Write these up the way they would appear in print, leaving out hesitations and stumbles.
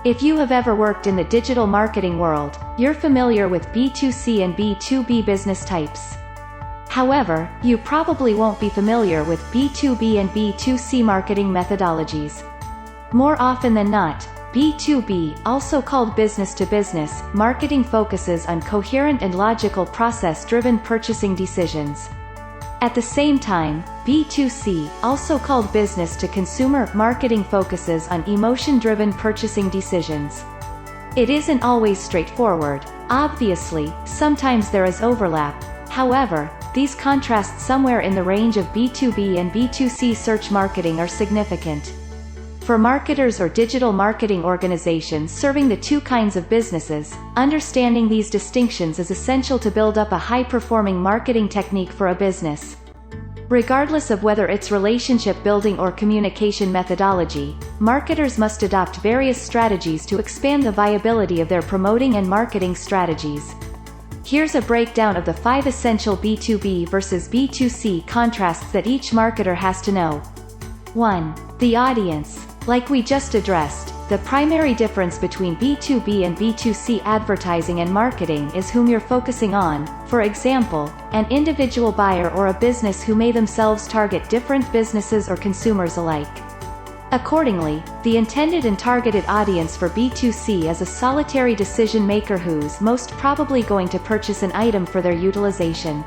If you have ever worked in the digital marketing world, you're familiar with B2C and B2B business types. However, you probably won't be familiar with B2B and B2C marketing methodologies. More often than not, B2B, also called business-to-business, marketing focuses on coherent and logical process-driven purchasing decisions. At the same time, B2C, also called business-to-consumer, marketing focuses on emotion-driven purchasing decisions. It isn't always straightforward. Obviously, sometimes there is overlap. However, these contrasts somewhere in the range of B2B and B2C search marketing are significant. For marketers or digital marketing organizations serving the two kinds of businesses, understanding these distinctions is essential to build up a high-performing marketing technique for a business. Regardless of whether it's relationship building or communication methodology, marketers must adopt various strategies to expand the viability of their promoting and marketing strategies. Here's a breakdown of the 5 essential B2B versus B2C contrasts that each marketer has to know. 1. The audience. Like we just addressed, the primary difference between B2B and B2C advertising and marketing is whom you're focusing on. For example, an individual buyer or a business who may themselves target different businesses or consumers alike. Accordingly, the intended and targeted audience for B2C is a solitary decision maker who's most probably going to purchase an item for their utilization.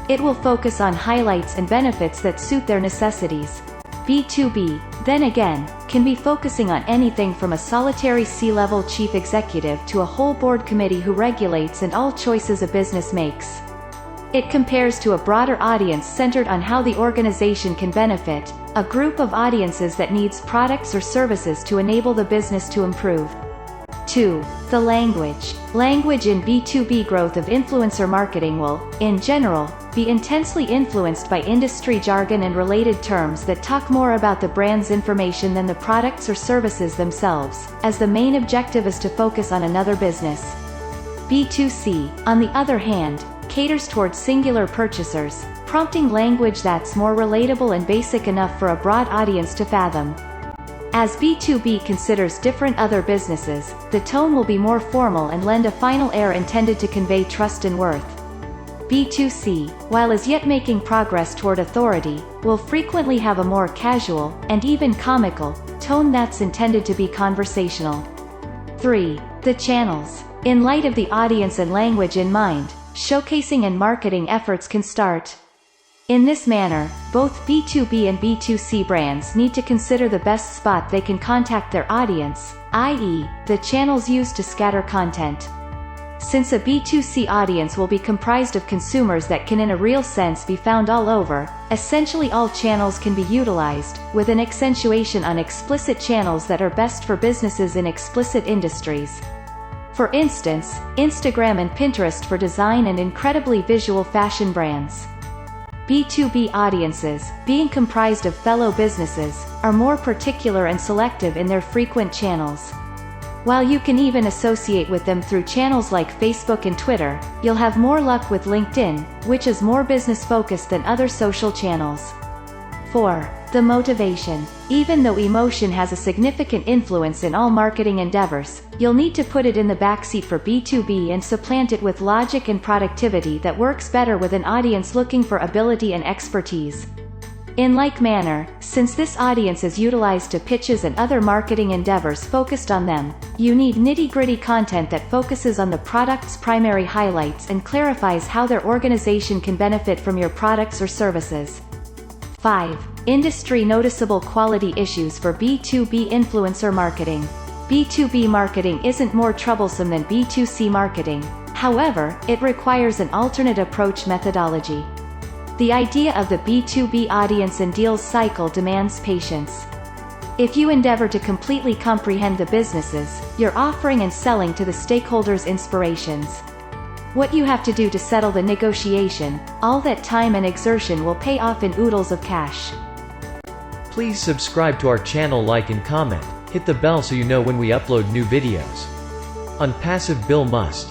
It will focus on highlights and benefits that suit their necessities. B2B, then again, can be focusing on anything from a solitary C-level chief executive to a whole board committee who regulates and all choices a business makes. It compares to a broader audience centered on how the organization can benefit, a group of audiences that needs products or services to enable the business to improve. 2. The language. Language in B2B growth of influencer marketing will, in general, be intensely influenced by industry jargon and related terms that talk more about the brand's information than the products or services themselves, as the main objective is to focus on another business. B2C, on the other hand, caters towards singular purchasers, prompting language that's more relatable and basic enough for a broad audience to fathom. As B2B considers different other businesses, the tone will be more formal and lend a final air intended to convey trust and worth. B2C, while as yet making progress toward authority, will frequently have a more casual, and even comical, tone that's intended to be conversational. 3. The channels. In light of the audience and language in mind, showcasing and marketing efforts can start. In this manner, both B2B and B2C brands need to consider the best spot they can contact their audience, i.e., the channels used to scatter content. Since a B2C audience will be comprised of consumers that can in a real sense be found all over, essentially all channels can be utilized, with an accentuation on explicit channels that are best for businesses in explicit industries. For instance, Instagram and Pinterest for design and incredibly visual fashion brands. B2B audiences, being comprised of fellow businesses, are more particular and selective in their frequent channels. While you can even associate with them through channels like Facebook and Twitter, you'll have more luck with LinkedIn, which is more business-focused than other social channels. 4. The motivation. Even though emotion has a significant influence in all marketing endeavors, you'll need to put it in the backseat for B2B and supplant it with logic and productivity that works better with an audience looking for ability and expertise. In like manner, since this audience is utilized to pitches and other marketing endeavors focused on them, you need nitty-gritty content that focuses on the product's primary highlights and clarifies how their organization can benefit from your products or services. 5. Industry noticeable quality issues for B2B influencer marketing. B2B marketing isn't more troublesome than B2C marketing. However, it requires an alternate approach methodology. The idea of the B2B audience and deals cycle demands patience. If you endeavor to completely comprehend the businesses you're offering and selling to the stakeholders' inspirations, what you have to do to settle the negotiation, all that time and exertion will pay off in oodles of cash. Please subscribe to our channel, like and comment. Hit the bell so you know when we upload new videos. Onpassive Bill Must.